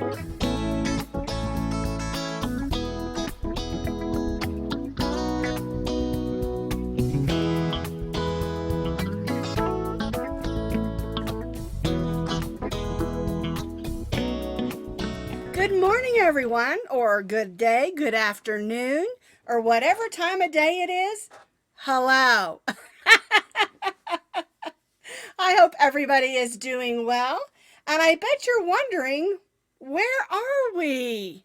Good morning, everyone, or good day, good afternoon, or whatever time of day it is. Hello. I hope everybody is doing well. And I bet you're wondering, where are we?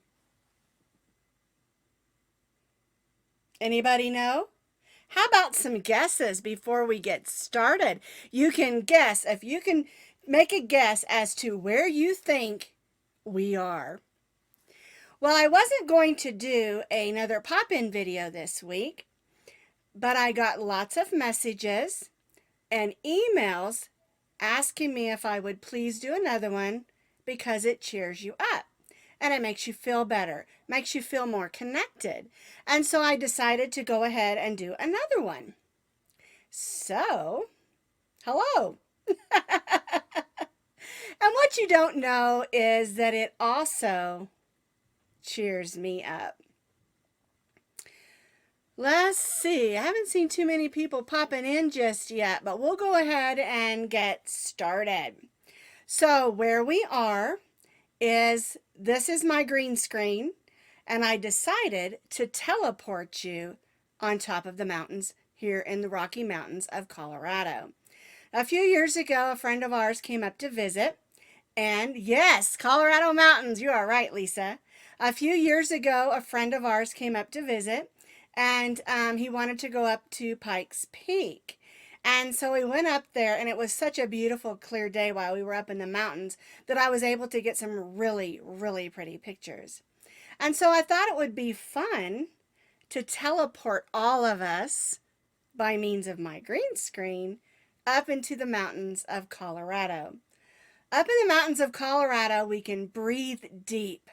Anybody know? How about some guesses before we get started? You can guess, if you can make a guess as to where you think we are. Well, I wasn't going to do another pop-in video this week, but I got lots of messages and emails asking me if I would please do another one because it cheers you up and it makes you feel better, makes you feel more connected. And so I decided to go ahead and do another one. So, hello. And what you don't know is that it also cheers me up. Let's see. I haven't seen too many people popping in just yet, but we'll go ahead and get started. So where we are is, this is my green screen, and I decided to teleport you on top of the mountains here in the Rocky Mountains of Colorado. A few years ago, a friend of ours came up to visit, and yes, Colorado mountains, you are right, Lisa. A few years ago, a friend of ours came up to visit, and he wanted to go up to Pikes Peak. And so we went up there, and it was such a beautiful, clear day while we were up in the mountains that I was able to get some really, really pretty pictures. And so I thought it would be fun to teleport all of us by means of my green screen up into the mountains of Colorado. Up in the mountains of Colorado, we can breathe deep.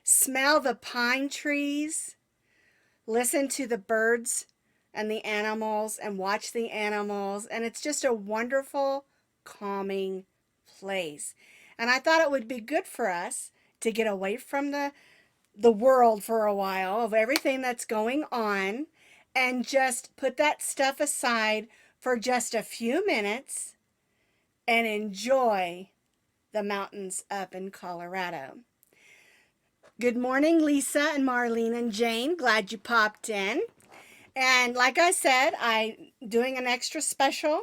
Smell the pine trees. Listen to the birds and the animals and watch the animals. And it's just a wonderful, calming place. And I thought it would be good for us to get away from the world for a while of everything that's going on and just put that stuff aside for just a few minutes and enjoy the mountains up in Colorado. Good morning, Lisa and Marlene and Jane. Glad you popped in. And like I said, I'm doing an extra special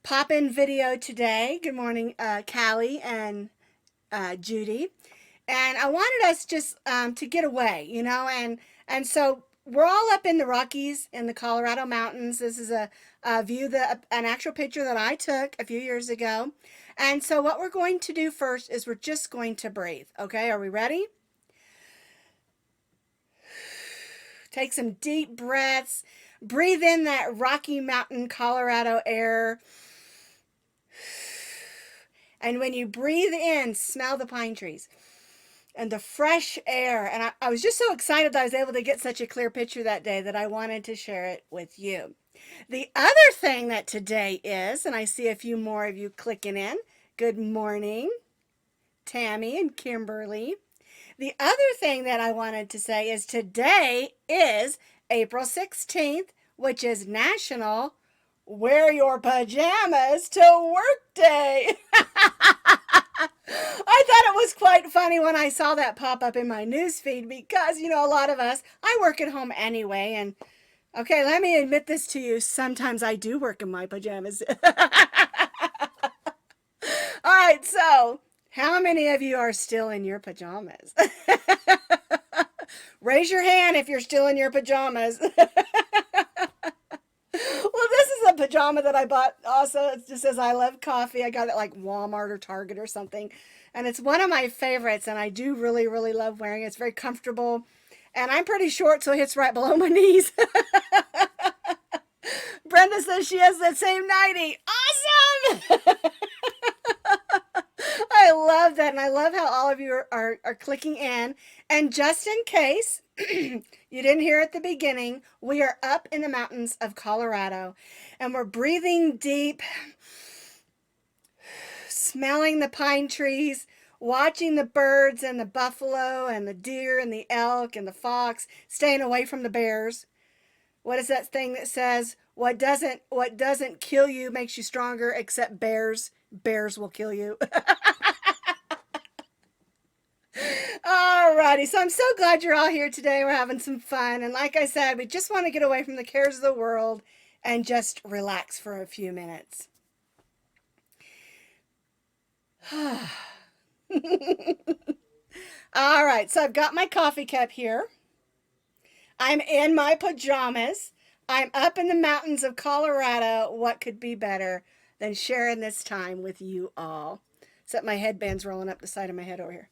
pop-in video today. Good morning, Callie and Judy. And I wanted us just to get away, you know, and so we're all up in the Rockies in the Colorado mountains. This is a view, an actual picture that I took a few years ago. And so what we're going to do first is we're just going to breathe. Okay, are we ready? Take some deep breaths. Breathe in that Rocky Mountain, Colorado air. And when you breathe in, smell the pine trees and the fresh air. And I was just so excited that I was able to get such a clear picture that day that I wanted to share it with you. The other thing that today is, and I see a few more of you clicking in. Good morning, Tammy and Kimberly. The other thing that I wanted to say is today is April 16th, which is National Wear Your Pajamas to Work Day. I thought it was quite funny when I saw that pop up in my newsfeed because, you know, a lot of us, I work at home anyway. And okay, let me admit this to you. Sometimes I do work in my pajamas. All right, so how many of you are still in your pajamas? Raise your hand if you're still in your pajamas. Well, this is a pajama that I bought also. It just says, I love coffee. I got it like Walmart or Target or something. And it's one of my favorites, and I do really, really love wearing it. It's very comfortable. And I'm pretty short, so it hits right below my knees. Brenda says she has that same nightie. Awesome! I love that, and I love how all of you are clicking in. And just in case you didn't hear at the beginning, we are up in the mountains of Colorado, and we're breathing deep. smelling the pine trees, watching the birds and the buffalo and the deer and the elk and the fox, staying away from the bears. What is that thing that says what doesn't kill you makes you stronger, except bears? Bears will kill you. Alrighty, so I'm so glad you're all here today. We're having some fun, and like I said, we just want to get away from the cares of the world and just relax for a few minutes. All right, so I've got my coffee cup here. I'm in my pajamas. I'm up in the mountains of Colorado. What could be better than sharing this time with you all? Except my headband's rolling up the side of my head over here.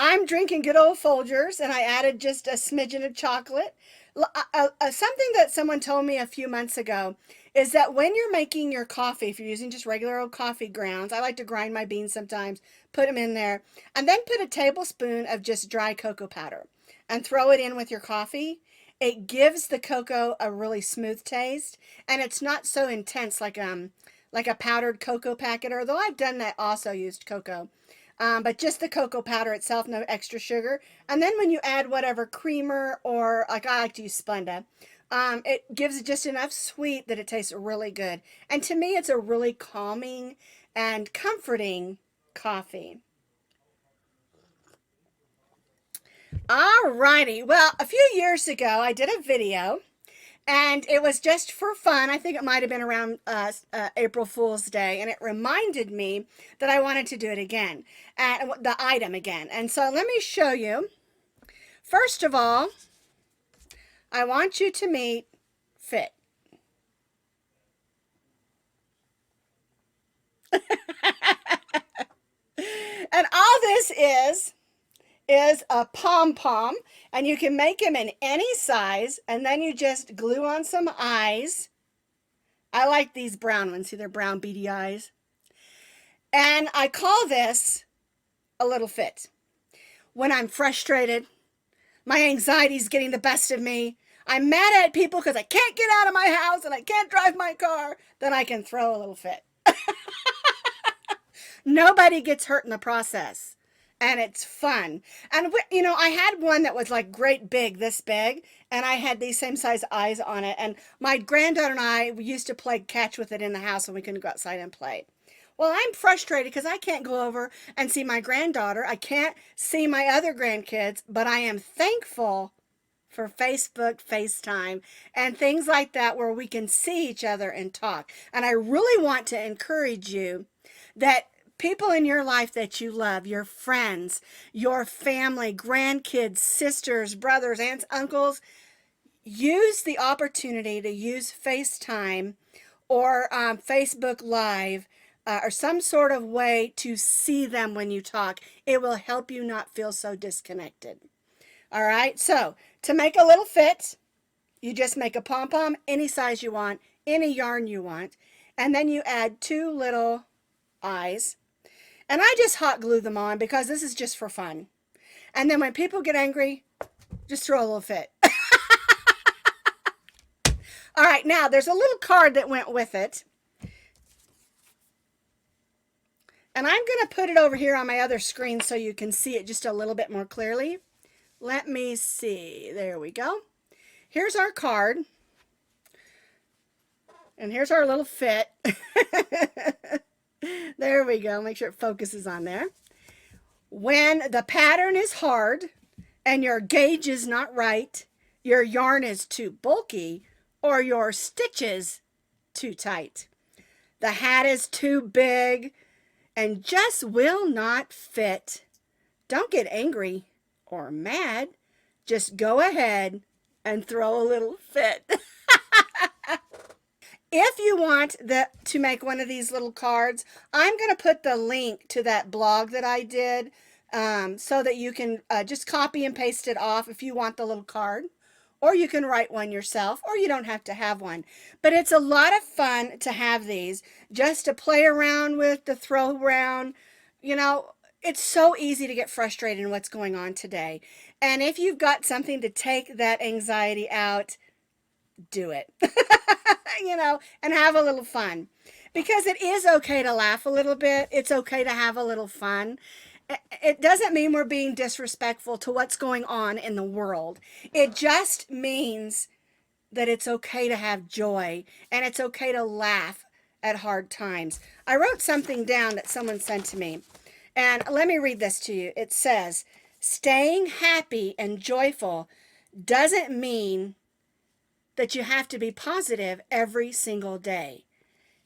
I'm drinking good old Folgers, and I added just a smidgen of chocolate. Something that someone told me a few months ago is that when you're making your coffee, if you're using just regular old coffee grounds, I like to grind my beans sometimes, put them in there, and then put a tablespoon of just dry cocoa powder and throw it in with your coffee. It gives the cocoa a really smooth taste, and it's not so intense like a powdered cocoa packet, although I've done that, also used cocoa. But just the cocoa powder itself, no extra sugar. And then when you add whatever creamer, or like I like to use Splenda, it gives it just enough sweet that it tastes really good. And to me, it's a really calming and comforting coffee. Alrighty, well, a few years ago, I did a video, and it was just for fun. I think it might have been around April Fool's Day, and it reminded me that I wanted to do it again, the item again. And so let me show you. First of all, I want you to meet Fit. And all this is a pom-pom, and you can make them in any size, and then you just glue on some eyes. I like these brown ones. See, they're brown beady eyes. And I call this a little Fit. When I'm frustrated, my anxiety is getting the best of me, I'm mad at people because I can't get out of my house and I can't drive my car, then I can throw a little fit. Nobody gets hurt in the process. And it's fun. And, you know, I had one that was like great big, this big, and I had these same size eyes on it. And my granddaughter and I, we used to play catch with it in the house when we couldn't go outside and play. Well, I'm frustrated because I can't go over and see my granddaughter. I can't see my other grandkids, but I am thankful for Facebook, FaceTime, and things like that where we can see each other and talk. And I really want to encourage you that people in your life that you love, your friends, your family, grandkids, sisters, brothers, aunts, uncles, use the opportunity to use FaceTime or Facebook Live or some sort of way to see them when you talk. It will help you not feel so disconnected. All right, so to make a little fit, you just make a pom-pom any size you want, any yarn you want, and then you add 2 little eyes. And I just hot glue them on because this is just for fun. And then when people get angry, just throw a little fit. All right, now there's a little card that went with it. And I'm going to put it over here on my other screen so you can see it just a little bit more clearly. Let me see. There we go. Here's our card. And here's our little fit. There we go. Make sure it focuses on there. When the pattern is hard and your gauge is not right, your yarn is too bulky, or your stitches too tight, the hat is too big and just will not fit, don't get angry or mad. Just go ahead and throw a little fit. If you want to make one of these little cards, I'm going to put the link to that blog that I did so that you can just copy and paste it off if you want the little card. Or you can write one yourself, or you don't have to have one. But it's a lot of fun to have these, just to play around with, to throw around. You know, it's so easy to get frustrated in what's going on today. And if you've got something to take that anxiety out, do it. and have a little fun. Because it is okay to laugh a little bit. It's okay to have a little fun. It doesn't mean we're being disrespectful to what's going on in the world. It just means that it's okay to have joy and it's okay to laugh at hard times. I wrote something down that someone sent to me, and let me read this to you. It says, staying happy and joyful doesn't mean that you have to be positive every single day.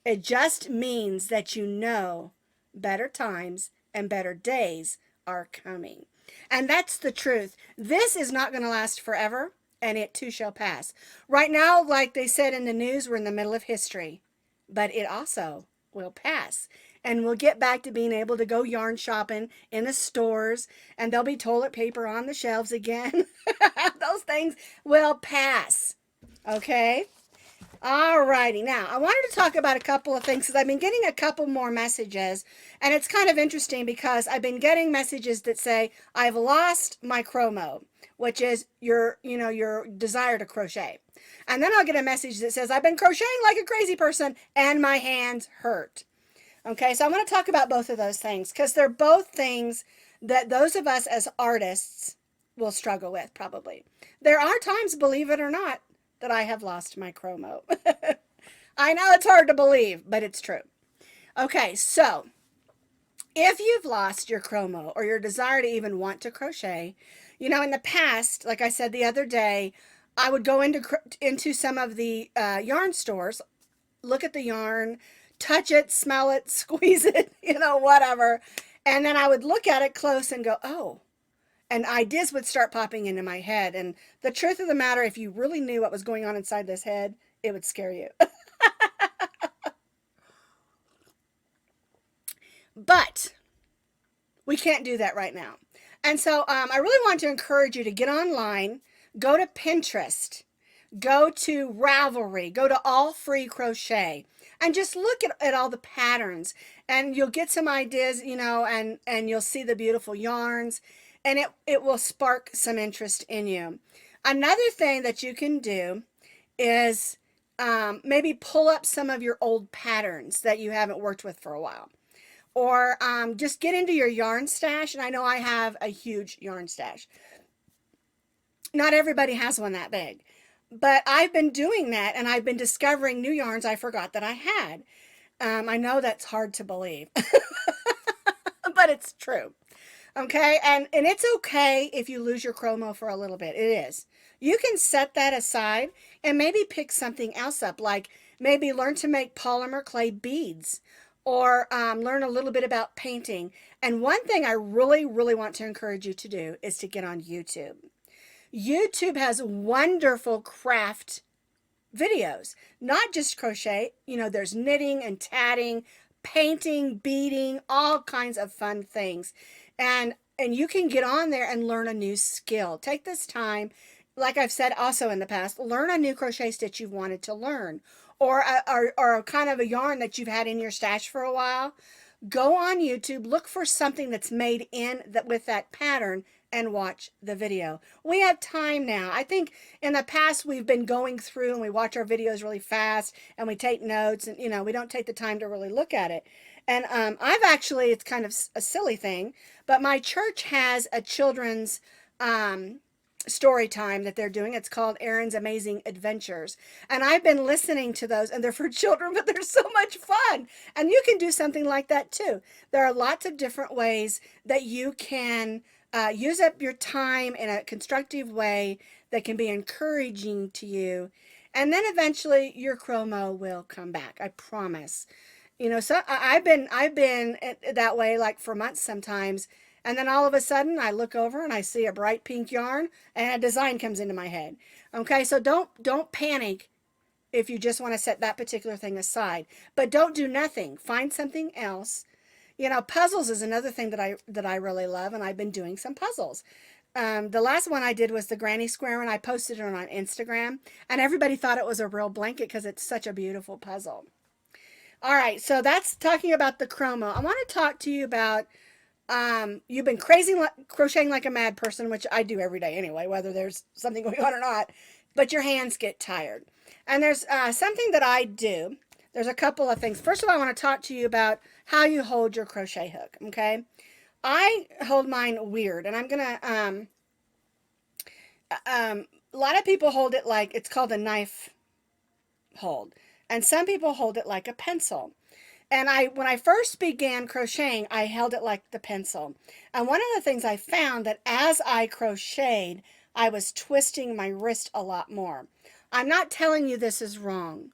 It just means that you know better times and better days are coming. And that's the truth. This is not going to last forever, and it too shall pass. Right now, like they said in the news, we're in the middle of history, but it also will pass. And we'll get back to being able to go yarn shopping in the stores, and there'll be toilet paper on the shelves again. Those things will pass. Okay? Alrighty, now I wanted to talk about a couple of things because I've been getting a couple more messages, and it's kind of interesting because I've been getting messages that say I've lost my Micromo, which is your desire to crochet. And then I'll get a message that says I've been crocheting like a crazy person and my hands hurt. Okay, so I want to talk about both of those things because they're both things that those of us as artists will struggle with probably. There are times, believe it or not, that I have lost my Micromo. I know it's hard to believe, but it's true. Okay, so if you've lost your Micromo or your desire to even want to crochet, in the past, like I said the other day, I would go into some of the yarn stores, look at the yarn, touch it, smell it, squeeze it, whatever. And then I would look at it close and go, oh, and ideas would start popping into my head. And the truth of the matter, if you really knew what was going on inside this head, it would scare you. But we can't do that right now. And so I really want to encourage you to get online, go to Pinterest, go to Ravelry, go to All Free Crochet, and just look at all the patterns. And you'll get some ideas, and you'll see the beautiful yarns. And it will spark some interest in you. Another thing that you can do is maybe pull up some of your old patterns that you haven't worked with for a while. Or just get into your yarn stash. And I know I have a huge yarn stash. Not everybody has one that big. But I've been doing that, and I've been discovering new yarns I forgot that I had. I know that's hard to believe. But it's true. Okay, and it's okay if you lose your Micromo for a little bit. It is. You can set that aside and maybe pick something else up, like maybe learn to make polymer clay beads or learn a little bit about painting. And one thing I really, really want to encourage you to do is to get on YouTube. YouTube has wonderful craft videos, not just crochet. There's knitting and tatting, painting, beading, all kinds of fun things. And you can get on there and learn a new skill. Take this time, like I've said also in the past, learn a new crochet stitch you've wanted to learn, or a kind of a yarn that you've had in your stash for a while. Go on YouTube, look for something that's made with that pattern, and watch the video. We have time now. I think in the past we've been going through and we watch our videos really fast and we take notes, and we don't take the time to really look at it. And I've actually, it's kind of a silly thing, but my church has a children's story time that they're doing. It's called Erin's Amazing Adventures. And I've been listening to those, and they're for children, but they're so much fun. And you can do something like that too. There are lots of different ways that you can use up your time in a constructive way that can be encouraging to you. And then eventually your Micromo will come back. I promise. So I've been that way like for months sometimes. And then all of a sudden I look over and I see a bright pink yarn and a design comes into my head. Okay, so don't panic if you just want to set that particular thing aside. But don't do nothing. Find something else. Puzzles is another thing that I really love, and I've been doing some puzzles. The last one I did was the granny square, and I posted it on Instagram, and everybody thought it was a real blanket because it's such a beautiful puzzle. All right, so that's talking about the Micromo. I want to talk to you about you've been crocheting like a mad person, which I do every day anyway, whether there's something going on or not. but your hands get tired. And there's something that I do. There's a couple of things. First of all, I want to talk to you about how you hold your crochet hook, okay? I hold mine weird, and I'm going to, a lot of people hold it like, it's called a knife hold. And some people hold it like a pencil. And when I first began crocheting, I held it like the pencil. And one of the things I found that as I crocheted, I was twisting my wrist a lot more. I'm not telling you this is wrong.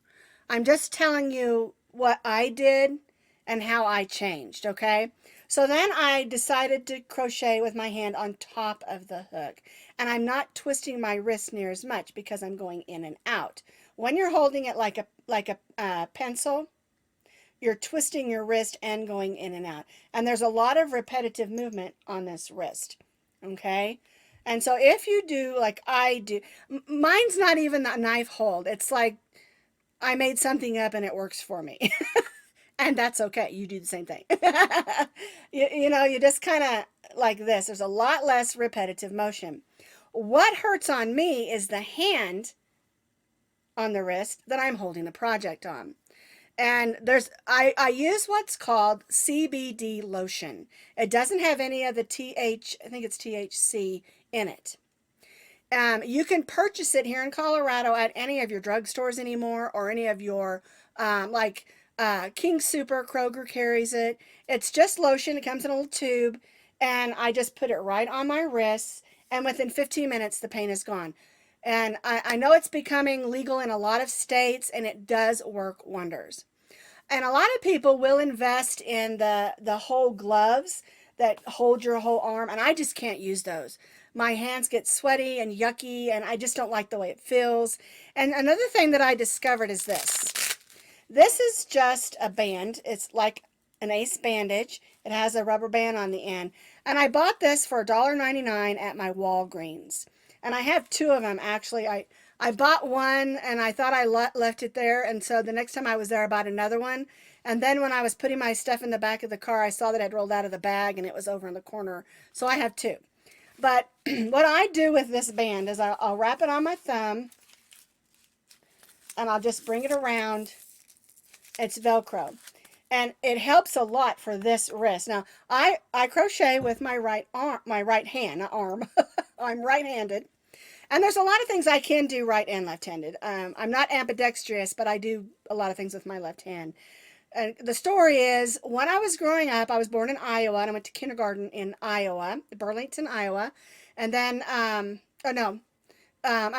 I'm just telling you what I did and how I changed, okay? So then I decided to crochet with my hand on top of the hook. And I'm not twisting my wrist near as much because I'm going in and out. When you're holding it like a pencil, you're twisting your wrist and going in and out. And there's a lot of repetitive movement on this wrist, okay? And so if you do like I do, mine's not even the knife hold. It's like I made something up and it works for me. And that's okay. You do the same thing. You know, you just kind of like this. There's a lot less repetitive motion. What hurts on me is the hand on the wrist that I'm holding the project on. And I use what's called CBD lotion. It doesn't have any of the I think it's THC in it. You can purchase it here in Colorado at any of your drugstores anymore, or any of your, King Super, Kroger carries it. It's just lotion. It comes in a little tube, and I just put it right on my wrists, and within 15 minutes, the pain is gone. And I know it's becoming legal in a lot of states, and it does work wonders. And a lot of people will invest in the whole gloves that hold your whole arm, and I just can't use those. My hands get sweaty and yucky, and I just don't like the way it feels. And another thing that I discovered is this. This is just a band. It's like an ace bandage. It has a rubber band on the end. And I bought this for $1.99 at my Walgreens. And I have two of them, actually. I bought one, and I thought I left it there. And so the next time I was there, I bought another one. And then when I was putting my stuff in the back of the car, I saw that I'd rolled out of the bag, and it was over in the corner. So I have two. But what I do with this band is I'll wrap it on my thumb, and I'll just bring it around. It's Velcro. And it helps a lot for this wrist. Now, I crochet with my right arm, my right hand, not arm. I'm right-handed. And there's a lot of things I can do right and left-handed. I'm not ambidextrous, but I do a lot of things with my left hand. And the story is, when I was growing up, I was born in Iowa, and I went to kindergarten in Iowa, Burlington, Iowa. And then, I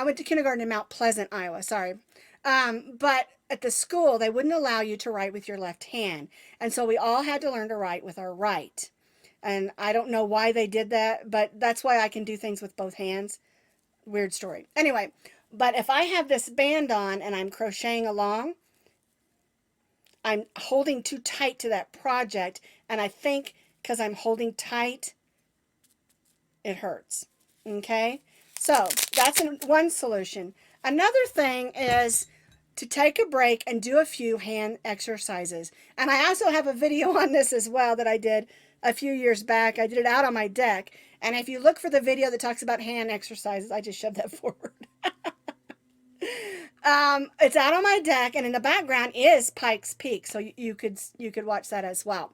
went to kindergarten in Mount Pleasant, Iowa, sorry. But at the school, they wouldn't allow you to write with your left hand. And so we all had to learn to write with our right. And I don't know why they did that, but that's why I can do things with both hands. Weird story. Anyway, but if I have this band on and I'm crocheting along, I'm holding too tight to that project, and I think because I'm holding tight, it hurts. Okay? So that's one solution. Another thing is to take a break and do a few hand exercises. And I also have a video on this as well that I did a few years back. I did it out on my deck. And if you look for the video that talks about hand exercises, I just shoved that forward. It's out on my deck, and in the background is Pikes Peak, so you could watch that as well.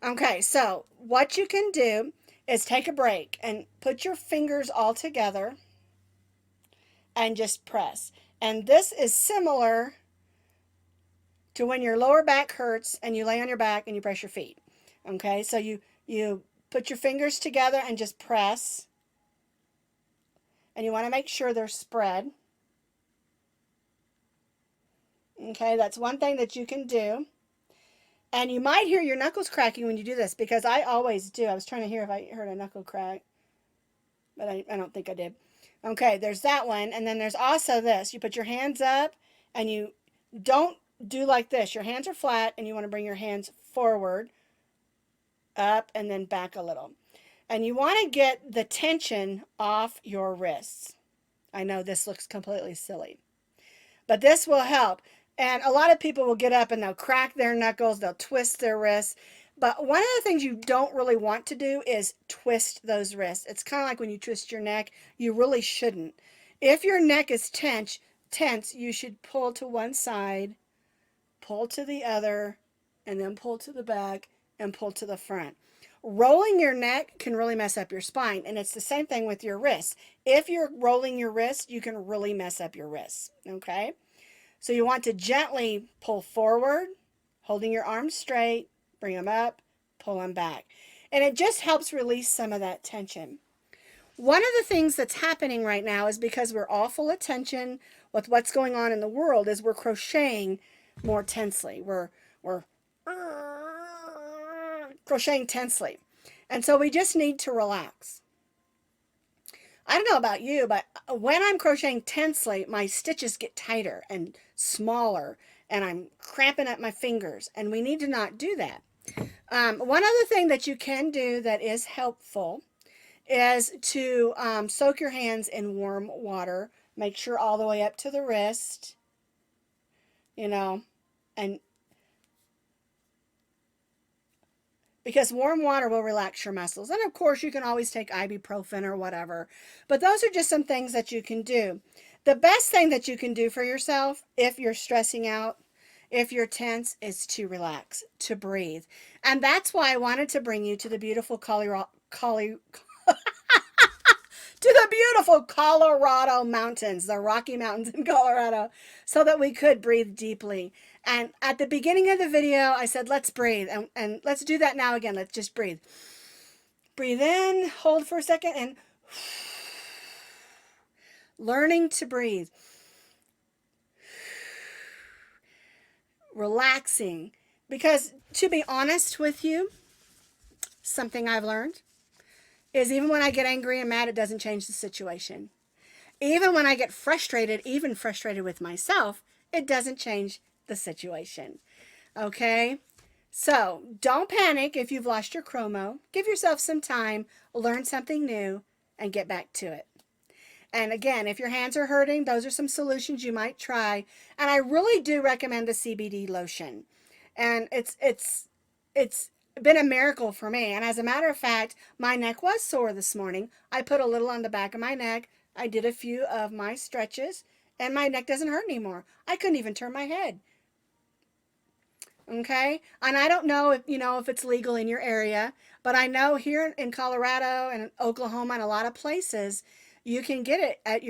Okay, so what you can do is take a break and put your fingers all together and just press. And this is similar to when your lower back hurts and you lay on your back and you press your feet. Okay, so you put your fingers together and just press. And you want to make sure they're spread. Okay, that's one thing that you can do. And you might hear your knuckles cracking when you do this, because I always do. I was trying to hear if I heard a knuckle crack, but I don't think I did. Okay, there's that one. And then there's also this. You put your hands up, and you don't do like this. Your hands are flat, and you want to bring your hands forward, up, and then back a little. And you want to get the tension off your wrists. I know this looks completely silly, but this will help. And a lot of people will get up and they'll crack their knuckles, they'll twist their wrists. But one of the things you don't really want to do is twist those wrists. It's kind of like when you twist your neck, you really shouldn't. If your neck is tense, you should pull to one side, pull to the other, and then pull to the back and pull to the front. Rolling your neck can really mess up your spine, and it's the same thing with your wrists. If you're rolling your wrist, you can really mess up your wrists, okay? So you want to gently pull forward, holding your arms straight, bring them up, pull them back. And it just helps release some of that tension. One of the things that's happening right now is because we're all full of tension with what's going on in the world is we're crocheting more tensely. We're crocheting tensely. And so we just need to relax. I don't know about you, but when I'm crocheting tensely, my stitches get tighter and smaller, and I'm cramping up my fingers, and we need to not do that. One other thing that you can do that is helpful is to soak your hands in warm water. Make sure all the way up to the wrist, and because warm water will relax your muscles. And of course, you can always take ibuprofen or whatever. But those are just some things that you can do. The best thing that you can do for yourself if you're stressing out, if you're tense, is to relax, to breathe. And that's why I wanted to bring you to the beautiful Colorado mountains, the Rocky Mountains in Colorado, so that we could breathe deeply. And at the beginning of the video, I said, let's breathe. And let's do that now again. Let's just breathe. Breathe in, hold for a second, and learning to breathe. Relaxing. Because to be honest with you, something I've learned is even when I get angry and mad, it doesn't change the situation. Even when I get frustrated, even frustrated with myself, it doesn't change the situation. Okay? So don't panic if you've lost your chromo. Give yourself some time, learn something new, and get back to it. And again, if your hands are hurting, those are some solutions you might try. And I really do recommend the CBD lotion. And it's been a miracle for me. And as a matter of fact, my neck was sore this morning. I put a little on the back of my neck. I did a few of my stretches, and my neck doesn't hurt anymore. I couldn't even turn my head. Okay? And I don't know if it's legal in your area, but I know here in Colorado and Oklahoma and a lot of places, you can get it at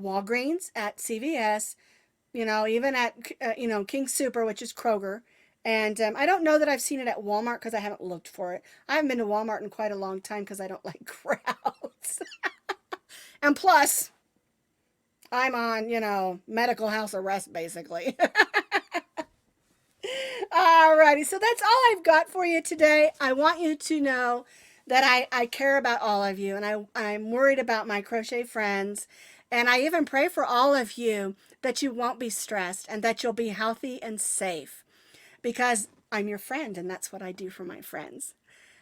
Walgreens, at CVS, even at King Super, which is Kroger. And I don't know that I've seen it at Walmart because I haven't looked for it. I haven't been to Walmart in quite a long time because I don't like crowds. And plus, I'm on, medical house arrest, basically. Alrighty, so that's all I've got for you today. I want you to know that I care about all of you, and I'm worried about my crochet friends. And I even pray for all of you that you won't be stressed and that you'll be healthy and safe. Because I'm your friend, and that's what I do for my friends.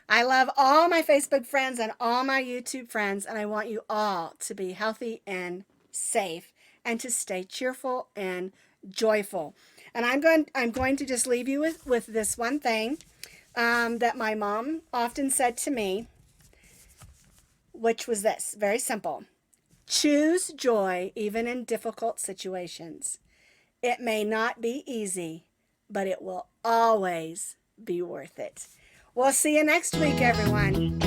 I love all my Facebook friends and all my YouTube friends, and I want you all to be healthy and safe and to stay cheerful and joyful. And I'm going to just leave you with this one thing that my mom often said to me, which was this, very simple. Choose joy even in difficult situations. It may not be easy, but it will always be worth it. We'll see you next week, everyone.